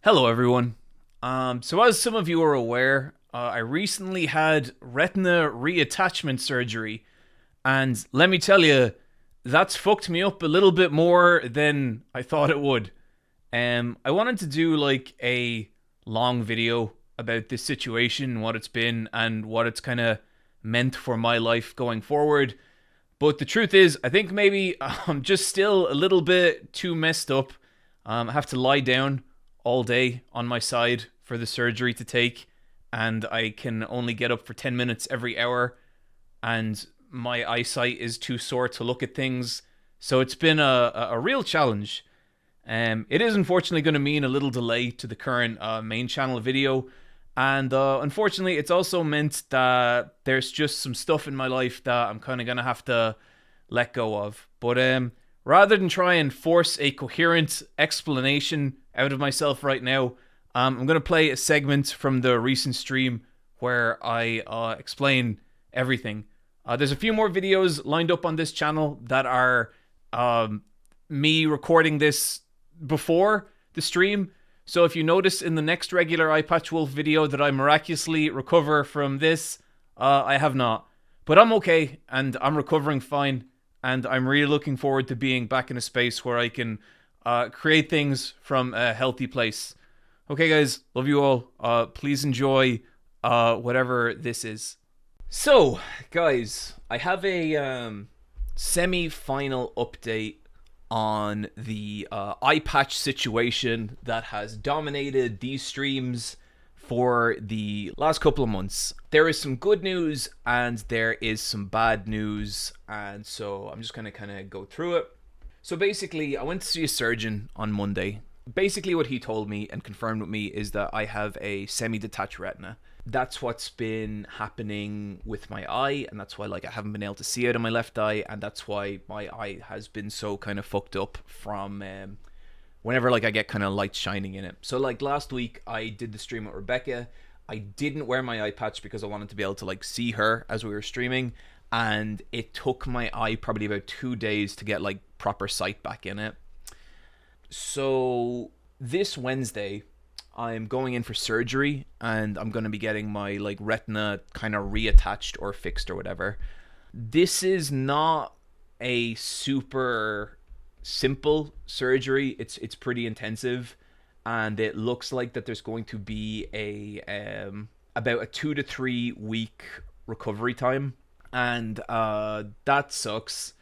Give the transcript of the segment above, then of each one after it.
Hello, everyone. So as some of you are aware, I recently had retina reattachment surgery, and let me tell you, that's fucked me up a little bit more than I thought it would. I wanted to do like a long video about this situation, what it's been, and what it's kind of meant for my life going forward. But the truth is, I think maybe I'm just still a little bit too messed up. I have to lie down all day on my side for the surgery to take, and I can only get up for 10 minutes every hour, and my eyesight is too sore to look at things. So it's been a real challenge. It is unfortunately going to mean a little delay to the current main channel video. And unfortunately, it's also meant that there's just some stuff in my life that I'm kind of going to have to let go of. But rather than try and force a coherent explanation out of myself right now, I'm going to play a segment from the recent stream where I explain everything. There's a few more videos lined up on this channel that are me recording this before the stream. So if you notice in the next regular Eyepatch Wolf video that I miraculously recover from this, I have not. But I'm okay, and I'm recovering fine, and I'm really looking forward to being back in a space where I can create things from a healthy place. Okay, guys, love you all. Please enjoy whatever this is. So, guys, I have a semi-final update on the Eyepatch situation that has dominated these streams for the last couple of months. There is some good news and there is some bad news, and so I'm just gonna kind of go through it. So basically, I went to see a surgeon on Monday. Basically what he told me and confirmed with me is that I have a semi-detached retina. That's what's been happening with my eye, and that's why like I haven't been able to see out of my left eye, and that's why my eye has been so kind of fucked up from whenever like I get kind of light shining in it. So like last week I did the stream with Rebecca. I didn't wear my eye patch because I wanted to be able to like see her as we were streaming, and it took my eye probably about 2 days to get like proper sight back in it. So this Wednesday I'm going in for surgery, and I'm going to be getting my like retina kind of reattached or fixed or whatever. This is not a super simple surgery. It's pretty intensive, and it looks like that there's going to be a about a 2 to 3 week recovery time, and that sucks.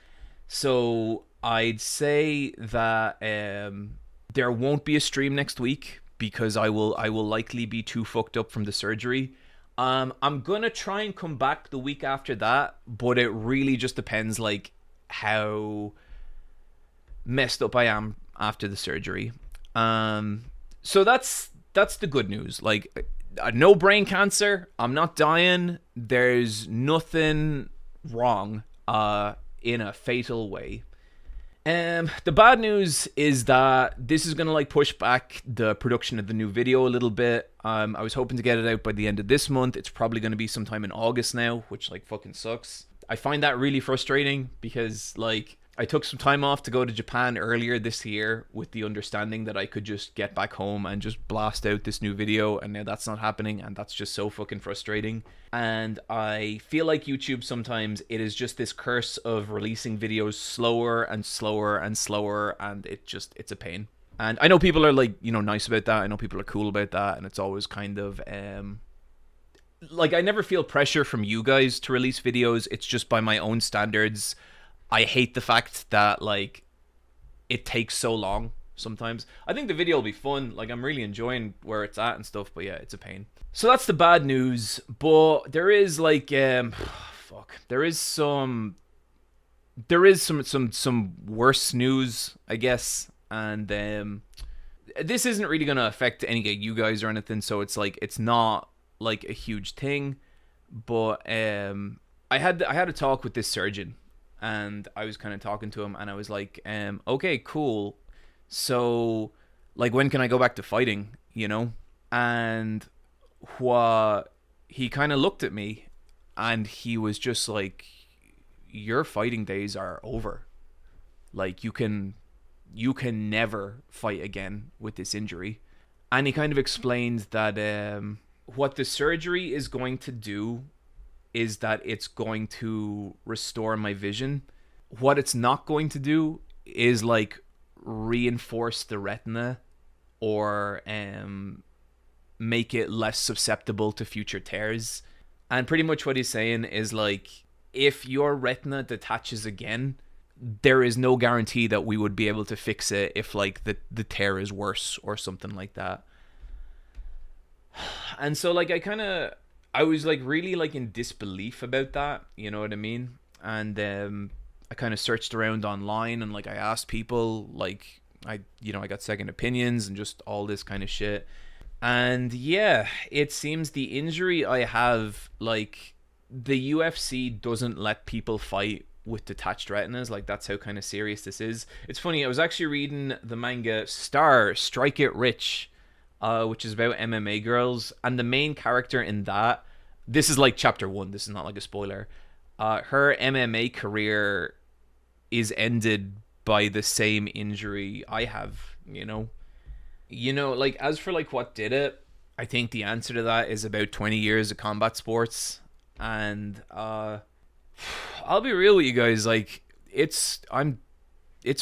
So I'd say that there won't be a stream next week because I will likely be too fucked up from the surgery. I'm gonna try and come back the week after that, but it really just depends like how messed up I am after the surgery. So that's the good news. Like, no brain cancer. I'm not dying. There's nothing wrong in a fatal way. The bad news is that this is gonna like push back the production of the new video a little bit. I was hoping to get it out by the end of this month. It's probably gonna be sometime in August now, which like fucking sucks. I find that really frustrating because like I took some time off to go to Japan earlier this year with the understanding that I could just get back home and just blast out this new video, and now that's not happening, and that's just so fucking frustrating. And I feel like YouTube sometimes, it is just this curse of releasing videos slower and slower and slower, and it's a pain. And I know people are like, you know, nice about that. I know people are cool about that, and it's always kind of like I never feel pressure from you guys to release videos. It's just by my own standards. I hate the fact that like it takes so long sometimes. I think the video will be fun. Like, I'm really enjoying where it's at and stuff, but yeah, it's a pain. So that's the bad news. But there is like there is some worse news, I guess. And this isn't really gonna affect any of you guys or anything, so it's like it's not like a huge thing. But I had a talk with this surgeon, and I was kind of talking to him, and I was like, okay, cool. So, like, when can I go back to fighting, you know? And he kind of looked at me, and he was just like, your fighting days are over. Like, you can never fight again with this injury. And he kind of explained that what the surgery is going to do is that it's going to restore my vision. What it's not going to do is like reinforce the retina or make it less susceptible to future tears. And pretty much what he's saying is like, if your retina detaches again, there is no guarantee that we would be able to fix it if like the tear is worse or something like that. And so like I was like really like in disbelief about that, you know what I mean? And I kind of searched around online and like I asked people, like I got second opinions and just all this kind of shit. And yeah, it seems the injury I have, like, the UFC doesn't let people fight with detached retinas. Like, that's how kind of serious this is. It's funny, I was actually reading the manga Strike It Rich, which is about MMA girls, and the main character in that, this is like chapter 1, this is not like a spoiler, her MMA career is ended by the same injury I have, you know? Like, as for like what did it, I think the answer to that is about 20 years of combat sports. And I'll be real with you guys, like, it's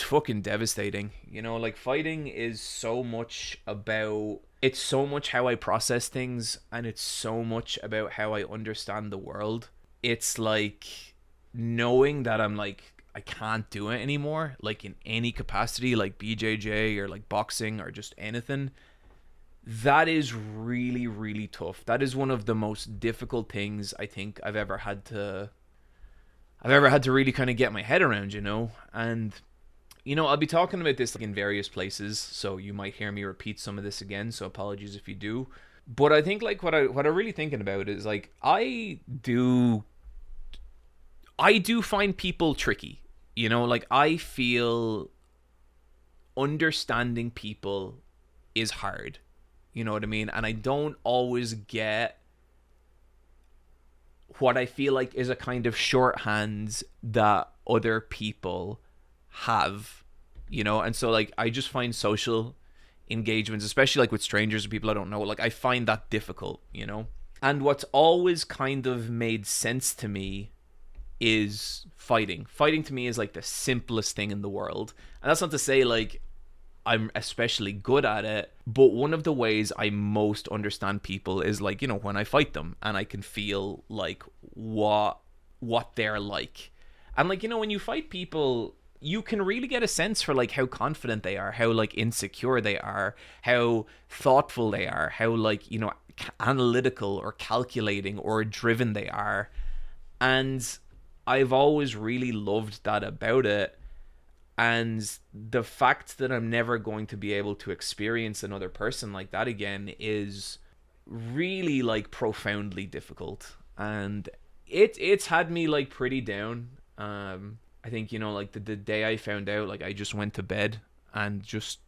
fucking devastating. Like, fighting is so much about, it's so much how I process things, and it's so much about how I understand the world. It's like knowing that I'm like, I can't do it anymore, like in any capacity, like BJJ or like boxing or just anything. That is really, really tough. That is one of the most difficult things I think I've ever had to really kind of get my head around, And I'll be talking about this in various places, so you might hear me repeat some of this again, so apologies if you do. But I think like what I'm really thinking about is like I do find people tricky. Like I feel understanding people is hard. You know what I mean? And I don't always get what I feel like is a kind of shorthand that other people have, And so like I just find social engagements, especially like with strangers or people I don't know, like I find that difficult, And what's always kind of made sense to me is fighting. Fighting to me is like the simplest thing in the world. And that's not to say like I'm especially good at it, but one of the ways I most understand people is like, when I fight them and I can feel like what they're like. And like, when you fight people, you can really get a sense for like how confident they are, how like insecure they are, how thoughtful they are, how like, analytical or calculating or driven they are. And I've always really loved that about it. And the fact that I'm never going to be able to experience another person like that again is really like profoundly difficult. And it's had me like pretty down. I think, like the day I found out, like I just went to bed and just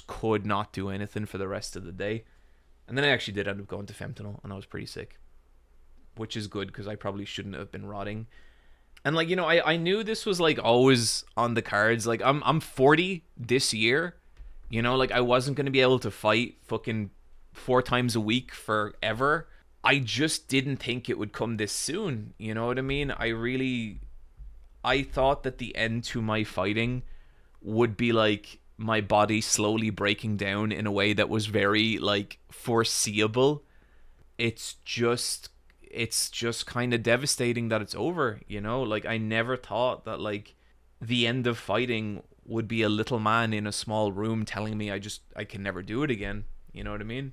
could not do anything for the rest of the day. And then I actually did end up going to fentanyl and I was pretty sick, which is good because I probably shouldn't have been rotting. And like, I knew this was like always on the cards. Like I'm 40 this year, like I wasn't going to be able to fight fucking 4 times a week forever. I just didn't think it would come this soon. You know what I mean? I thought that the end to my fighting would be like my body slowly breaking down in a way that was very like foreseeable. It's just kind of devastating that it's over, Like I never thought that like the end of fighting would be a little man in a small room telling me I can never do it again. You know what I mean?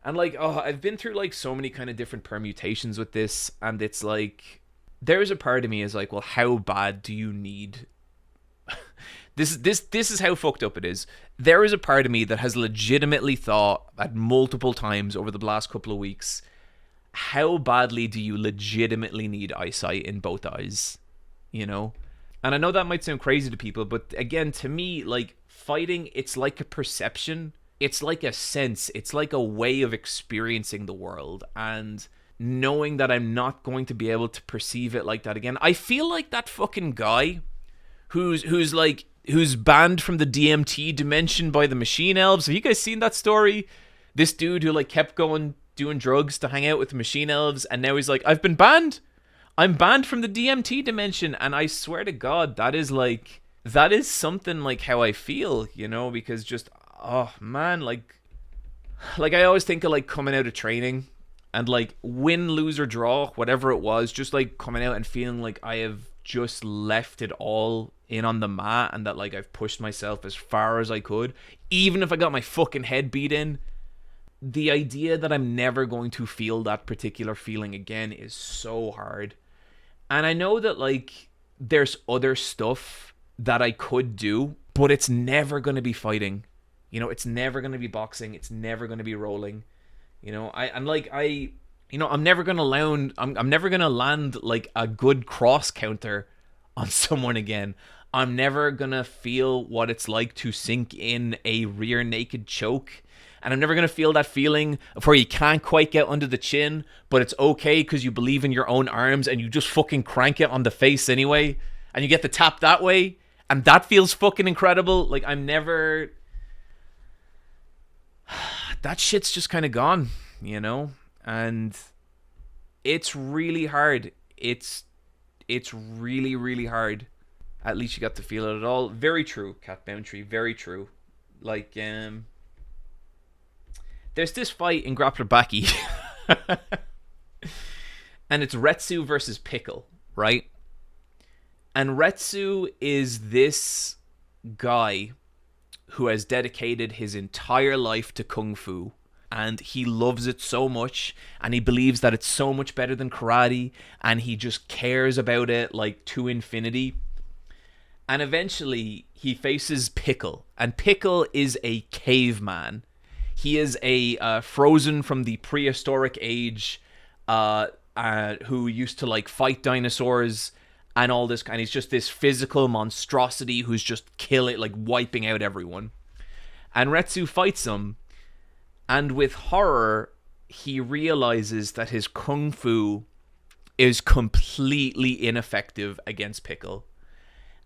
And like, I've been through like so many kind of different permutations with this, and it's like there's a part of me is like, well, how bad do you need this is how fucked up it is. There is a part of me that has legitimately thought at multiple times over the last couple of weeks, how badly do you legitimately need eyesight in both eyes? And I know that might sound crazy to people, but again, to me, like fighting, it's like a perception. It's like a sense. It's like a way of experiencing the world. And knowing that I'm not going to be able to perceive it like that again. I feel like that fucking guy who's like who's banned from the DMT dimension by the machine elves. Have you guys seen that story? This dude who like kept going doing drugs to hang out with the machine elves, and now he's like, I've been banned. I'm banned from the DMT dimension. And I swear to God, that is something like how I feel, you know, because just, oh man, like I always think of like coming out of training and like win, lose or draw, whatever it was, just like coming out and feeling like I have just left it all in on the mat, and that like I've pushed myself as far as I could, even if I got my fucking head beat in. The idea that I'm never going to feel that particular feeling again is so hard. And I know that like there's other stuff that I could do, but it's never going to be fighting. You know, it's never going to be boxing, it's never going to be rolling. You know, I'm never going to land I'm never going to land like a good cross counter on someone again. I'm never going to feel what it's like to sink in a rear naked choke. And I'm never going to feel that feeling of where you can't quite get under the chin, but it's okay because you believe in your own arms and you just fucking crank it on the face anyway. And you get the tap that way. And that feels fucking incredible. Like, I'm never... That shit's just kind of gone, you know? And it's really hard. It's really, really hard. At least you got to feel it at all. Very true, Cat Boundary. Very true. Like, there's this fight in Grappler Baki. And it's Retsu versus Pickle, right? And Retsu is this guy who has dedicated his entire life to Kung Fu. And he loves it so much, and he believes that it's so much better than karate, and he just cares about it like to infinity. And eventually he faces Pickle, and Pickle is a caveman. He is a frozen from the prehistoric age who used to like fight dinosaurs and all this kind. He's just this physical monstrosity who's just killing, like wiping out everyone. And Retsu fights him, and with horror, he realizes that his kung fu is completely ineffective against Pickle.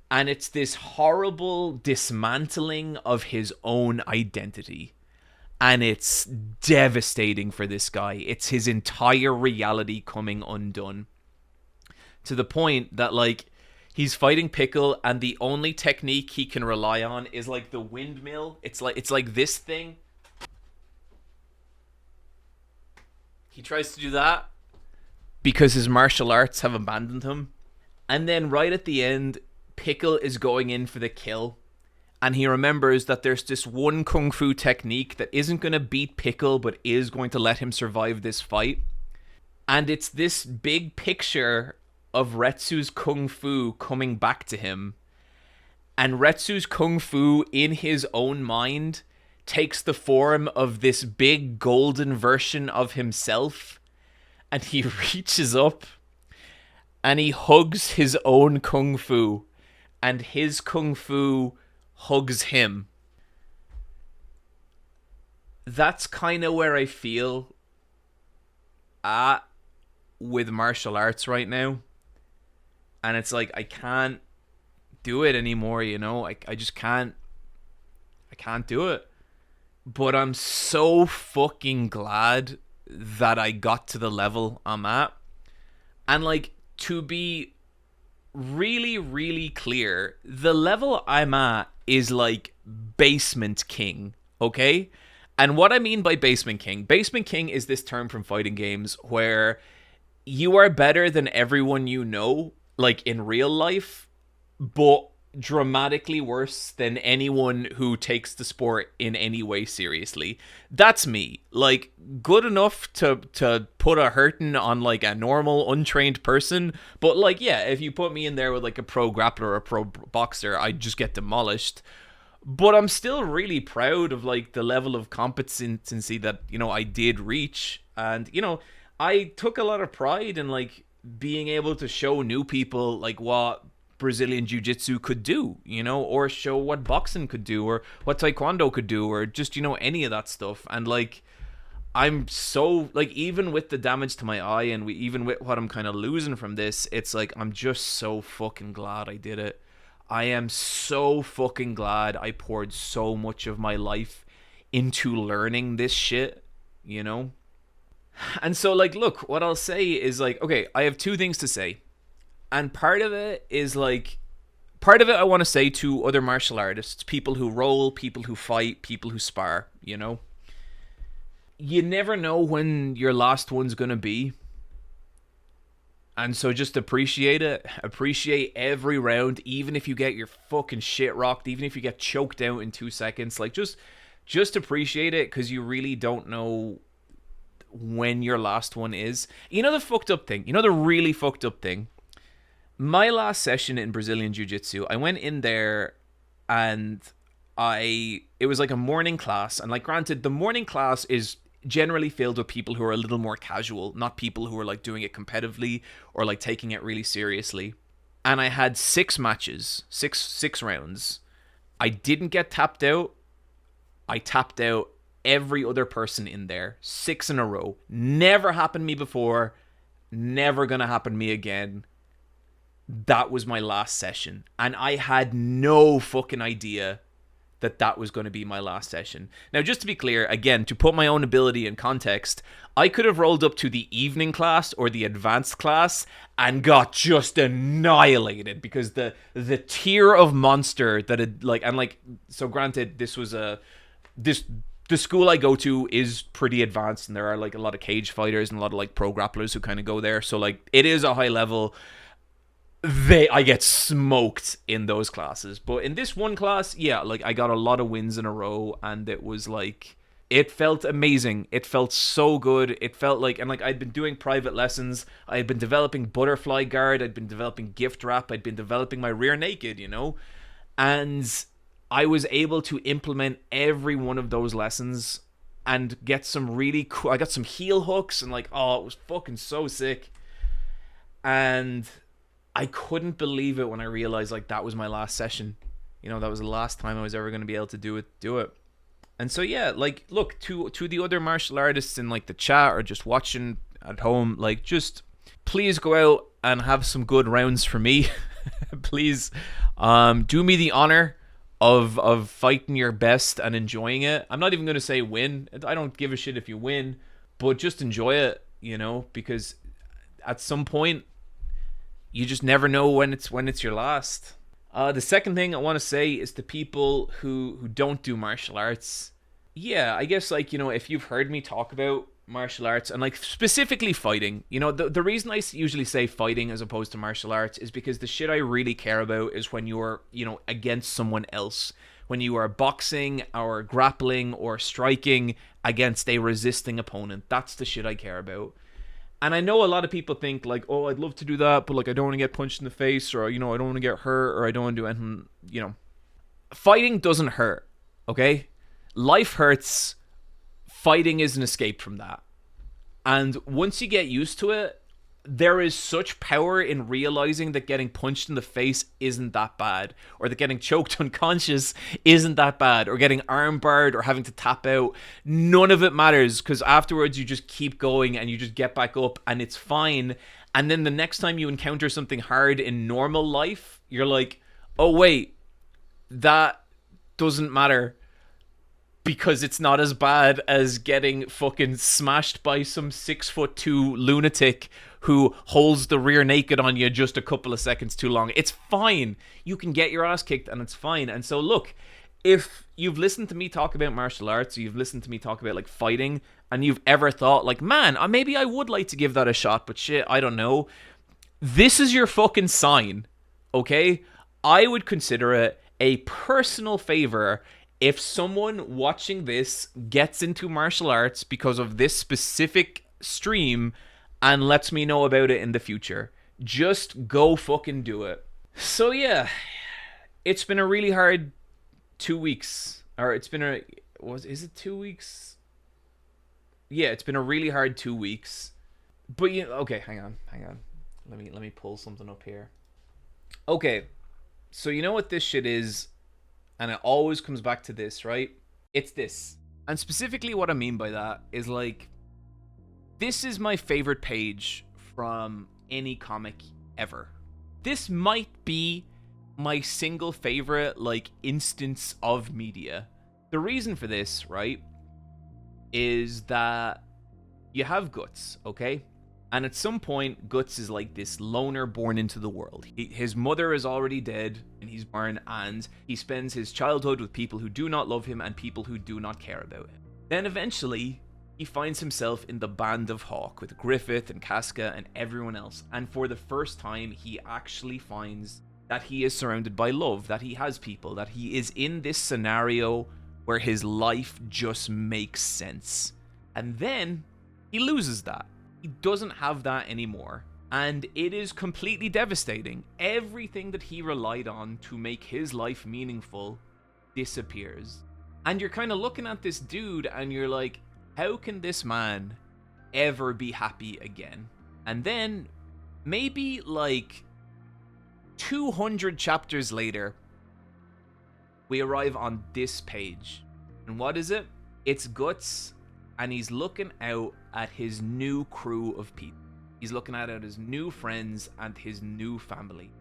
And it's this horrible dismantling of his own identity. And it's devastating for this guy. It's his entire reality coming undone. To the point that, like, he's fighting Pickle, and the only technique he can rely on is, like, the windmill. It's like this thing. He tries to do that because his martial arts have abandoned him. And then right at the end, Pickle is going in for the kill. And he remembers that there's this one kung fu technique that isn't going to beat Pickle, but is going to let him survive this fight. And it's this big picture of Retsu's kung fu coming back to him. And Retsu's kung fu, in his own mind, takes the form of this big golden version of himself. And he reaches up and he hugs his own kung fu. And his kung fu hugs him. That's kind of where I feel at with martial arts right now. And it's like, I can't do it anymore, you know? I just can't. I can't do it. But I'm so fucking glad that I got to the level I'm at. And like, to be really, really clear, the level I'm at is like Basement King, okay? And what I mean by Basement King is this term from fighting games where you are better than everyone you know, like in real life, but dramatically worse than anyone who takes the sport in any way seriously. That's me. Like, good enough to put a hurting on like a normal untrained person, but like, yeah, if you put me in there with like a pro grappler or a pro boxer, I'd just get demolished. But I'm still really proud of like the level of competency that, you know, I did reach. And, you know, I took a lot of pride in like being able to show new people like what Brazilian Jiu-Jitsu could do, you know, or show what boxing could do, or what Taekwondo could do, or just, you know, any of that stuff. And like, I'm so, like, even with the damage to my eye, and even with what I'm kind of losing from this, it's like, I'm just so fucking glad I did it. I am so fucking glad I poured so much of my life into learning this shit, you know? And so, like, look, what I'll say is, like, okay, I have two things to say. And part of it is, like, part of it I want to say to other martial artists, people who roll, people who fight, people who spar, you know? You never know when your last one's gonna be. And so just appreciate it. Appreciate every round, even if you get your fucking shit rocked, even if you get choked out in 2 seconds. Like, just appreciate it, because you really don't know when your last one is. You know the fucked up thing? You know the really fucked up thing? My last session in Brazilian Jiu-Jitsu, I went in there and it was like a morning class. And, like, granted, the morning class is generally filled with people who are a little more casual, not people who are, like, doing it competitively or, like, taking it really seriously. And I had 6 matches, six rounds. I didn't get tapped out. I tapped out every other person in there, 6 in a row. Never happened to me before. Never gonna happen to me again. That was my last session. And I had no fucking idea that was going to be my last session. Now, just to be clear, again, to put my own ability in context, I could have rolled up to the evening class or the advanced class and got just annihilated, because the tier of monster that had, like, and, like, so granted, this was the school I go to is pretty advanced, and there are, like, a lot of cage fighters and a lot of, like, pro grapplers who kind of go there. So, like, it is a high level. I get smoked in those classes. But in this one class, yeah, like, I got a lot of wins in a row, and it was like, it felt amazing. It felt so good. It felt like, and, like, I'd been doing private lessons. I had been developing butterfly guard. I'd been developing gift wrap. I'd been developing my rear naked, you know? And I was able to implement every one of those lessons and get some really cool, I got some heel hooks, and, like, oh, it was fucking so sick. And I couldn't believe it when I realized, like, that was my last session. You know, that was the last time I was ever going to be able to do it. And so, yeah, like, look, to the other martial artists in, like, the chat or just watching at home, like, just please go out and have some good rounds for me. Please do me the honor of fighting your best and enjoying it. I'm not even going to say win. I don't give a shit if you win, but just enjoy it, you know, because at some point, you just never know when it's your last. The second thing I want to say is to people who don't do martial arts. Yeah, I guess, like, you know, if you've heard me talk about martial arts and, like, specifically fighting, you know, the reason I usually say fighting as opposed to martial arts is because the shit I really care about is when you're, you know, against someone else. When you are boxing or grappling or striking against a resisting opponent. That's the shit I care about. And I know a lot of people think, like, oh, I'd love to do that, but, like, I don't want to get punched in the face, or, you know, I don't want to get hurt, or I don't want to do anything, you know. Fighting doesn't hurt, okay? Life hurts. Fighting is an escape from that. And once you get used to it, there is such power in realizing that getting punched in the face isn't that bad, or that getting choked unconscious isn't that bad, or getting armbarred or having to tap out. None of it matters, because afterwards you just keep going and you just get back up and it's fine. And then the next time you encounter something hard in normal life, you're like, oh wait, that doesn't matter, because it's not as bad as getting fucking smashed by some 6'2" lunatic who holds the rear naked on you just a couple of seconds too long. It's fine. You can get your ass kicked and it's fine. And so, look, if you've listened to me talk about martial arts, or you've listened to me talk about, like, fighting, and you've ever thought, like, man, maybe I would like to give that a shot, but shit, I don't know. This is your fucking sign, okay? I would consider it a personal favor if someone watching this gets into martial arts because of this specific stream and lets me know about it in the future. Just go fucking do it. So yeah, it's been a really hard 2 weeks. Or it's been is it 2 weeks? Yeah, it's been a really hard 2 weeks. But okay, hang on. Let me pull something up here. Okay, so you know what this shit is? And it always comes back to this, right? It's this. And specifically what I mean by that is, like, this is my favorite page from any comic ever. This might be my single favorite, like, instance of media. The reason for this, right, is that you have Guts, okay? And at some point, Guts is like this loner born into the world. His mother is already dead, and he's born, and he spends his childhood with people who do not love him and people who do not care about him. Then eventually, he finds himself in the Band of Hawk with Griffith and Casca and everyone else. And for the first time, he actually finds that he is surrounded by love, that he has people, that he is in this scenario where his life just makes sense. And then he loses that. He doesn't have that anymore. And it is completely devastating. Everything that he relied on to make his life meaningful disappears. And you're kind of looking at this dude and you're like, how can this man ever be happy again? And then maybe like 200 chapters later, we arrive on this page. And what is it? It's Guts, and he's looking out at his new crew of people. He's looking at his new friends and his new family.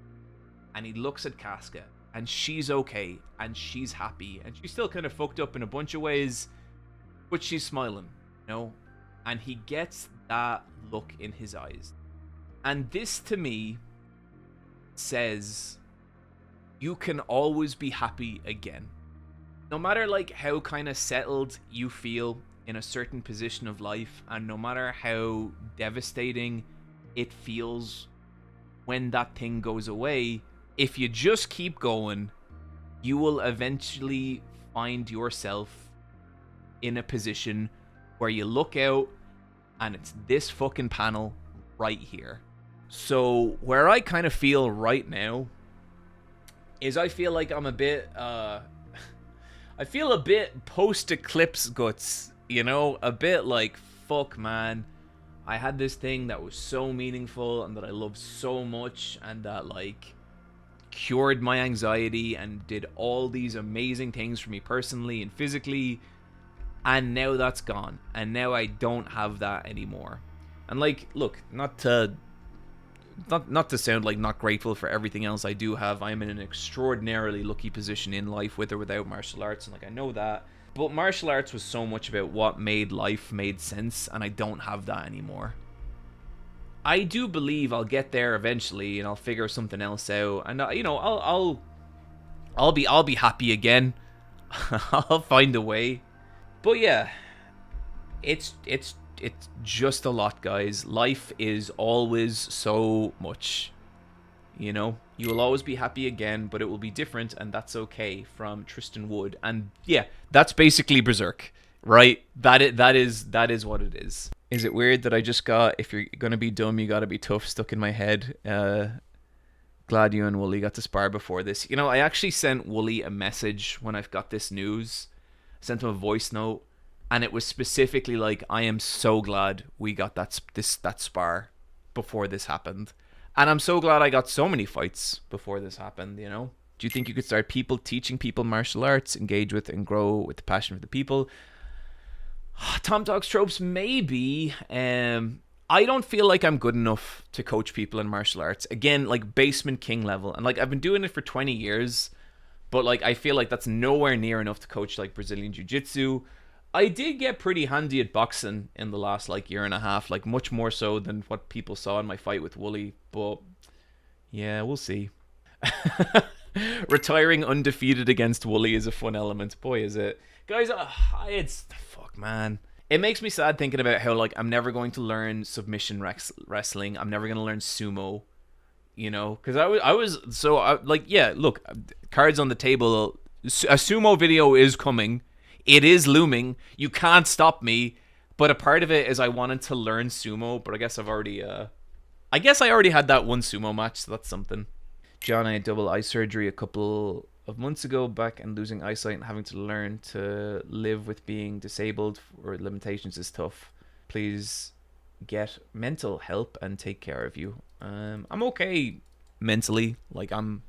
And he looks at Casca, and she's okay, and she's happy, and she's still kind of fucked up in a bunch of ways, but she's smiling, you know? And he gets that look in his eyes. And this, to me, says you can always be happy again. No matter like how kind of settled you feel in a certain position of life, and no matter how devastating it feels when that thing goes away, if you just keep going, you will eventually find yourself in a position where you look out and it's this fucking panel right here. So where I kind of feel right now is I feel like I'm a bit I feel a bit post-eclipse Guts, you know, a bit like, fuck man, I had this thing that was so meaningful and that I loved so much and that like cured my anxiety and did all these amazing things for me personally and physically, and now that's gone, and now I don't have that anymore. And like, look, not to sound like not grateful for everything else I do have. I'm in an extraordinarily lucky position in life with or without martial arts, and like I know that. But martial arts was so much about what made life made sense, and I don't have that anymore. I do believe I'll get there eventually, and I'll figure something else out, and you know, I'll be happy again. I'll find a way. But yeah, it's just a lot, guys. Life is always so much. You know, you will always be happy again, but it will be different, and that's okay. From Tristan Wood. And yeah, that's basically Berserk, right? That is what it is. Is it weird that I just got, if you're gonna be dumb, you gotta be tough, stuck in my head? Glad you and Wooly got to spar before this. You know, I actually sent Wooly a message when I've got this news. I sent him a voice note, and it was specifically like, I am so glad we got that spar before this happened. And I'm so glad I got so many fights before this happened, you know? Do you think you could start teaching people martial arts, engage with and grow with the passion for the people? Tom Talks Tropes, maybe. I don't feel like I'm good enough to coach people in martial arts. Again, like basement king level. And like I've been doing it for 20 years, but like I feel like that's nowhere near enough to coach like Brazilian Jiu-Jitsu. I did get pretty handy at boxing in the last like year and a half, like much more so than what people saw in my fight with Wooly, but yeah, we'll see. Retiring undefeated against Wooly is a fun element. Boy, is it. Guys, it's fuck, man. It makes me sad thinking about how like I'm never going to learn submission wrestling. I'm never going to learn sumo, you know, because I was like, yeah, look, cards on the table. A sumo video is coming. It is looming. You can't stop me. But a part of it is I wanted to learn sumo, but I guess I already had that one sumo match, so that's something. John, I had double eye surgery a couple of months ago back, and losing eyesight and having to learn to live with being disabled or limitations is tough. Please get mental help and take care of you. I'm okay mentally. Like I'm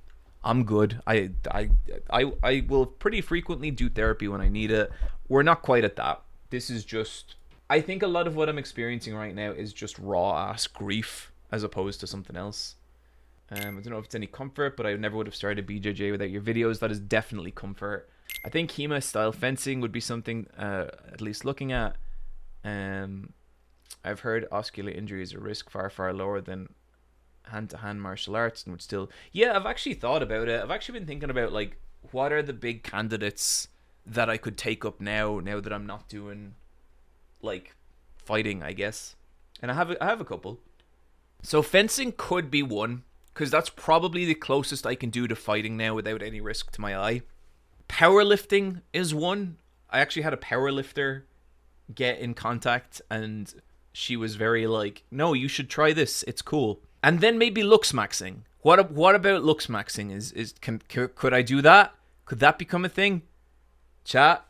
good. I will pretty frequently do therapy when I need it. We're not quite at that. This is just, I think a lot of what I'm experiencing right now is just raw ass grief as opposed to something else. I don't know if it's any comfort, but I never would have started BJJ without your videos. That is definitely comfort. I think HEMA style fencing would be something at least looking at. I've heard ocular injury is a risk far, far lower than hand-to-hand martial arts, and would still... Yeah, I've actually thought about it. I've actually been thinking about, like, what are the big candidates that I could take up now that I'm not doing, like, fighting, I guess. And I have a couple. So fencing could be one, because that's probably the closest I can do to fighting now without any risk to my eye. Powerlifting is one. I actually had a powerlifter get in contact, and she was very like, no, you should try this, it's cool. And then maybe looks maxing. What about looks maxing? Could I do that? Could that become a thing? Chat,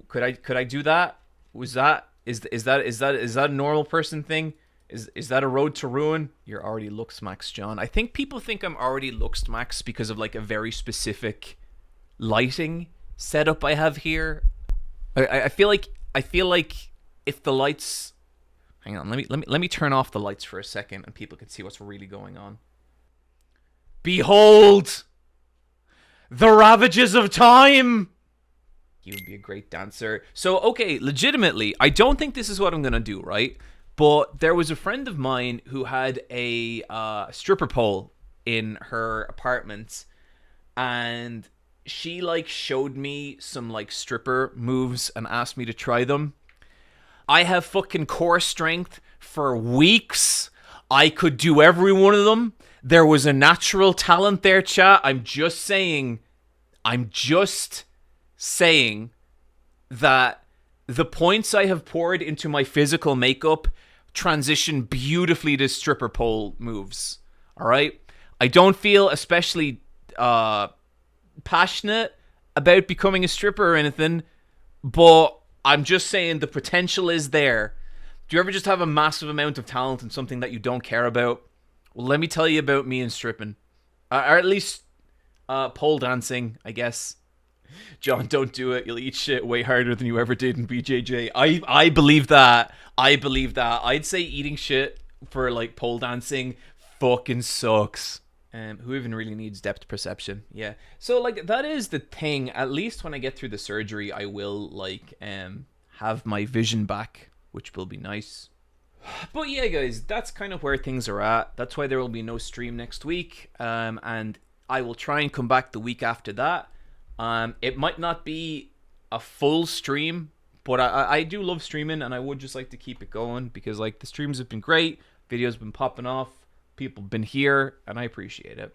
could I do that? Is that a normal person thing? Is that a road to ruin? You're already looks max, John. I think people think I'm already looks max because of like a very specific lighting setup I have here. I feel like if the lights, hang on, let me turn off the lights for a second and people can see what's really going on. Behold the ravages of time. You would be a great dancer. So, okay, legitimately, I don't think this is what I'm gonna do, right? But there was a friend of mine who had a stripper pole in her apartment, and she like showed me some like stripper moves and asked me to try them. I have fucking core strength for weeks. I could do every one of them. There was a natural talent there, chat. I'm just saying that the points I have poured into my physical makeup transition beautifully to stripper pole moves. All right? I don't feel especially passionate about becoming a stripper or anything, but I'm just saying the potential is there. Do you ever just have a massive amount of talent in something that you don't care about? Well, let me tell you about me and stripping. Or at least pole dancing, I guess. John, don't do it. You'll eat shit way harder than you ever did in BJJ. I believe that. I'd say eating shit for like pole dancing fucking sucks. Who even really needs depth perception? Yeah. So like that is the thing. At least when I get through the surgery, I will like have my vision back, which will be nice. But yeah, guys, that's kind of where things are at. That's why there will be no stream next week. And I will try and come back the week after that. It might not be a full stream, but I do love streaming, and I would just like to keep it going because like the streams have been great, videos have been popping off, people have been here, and I appreciate it.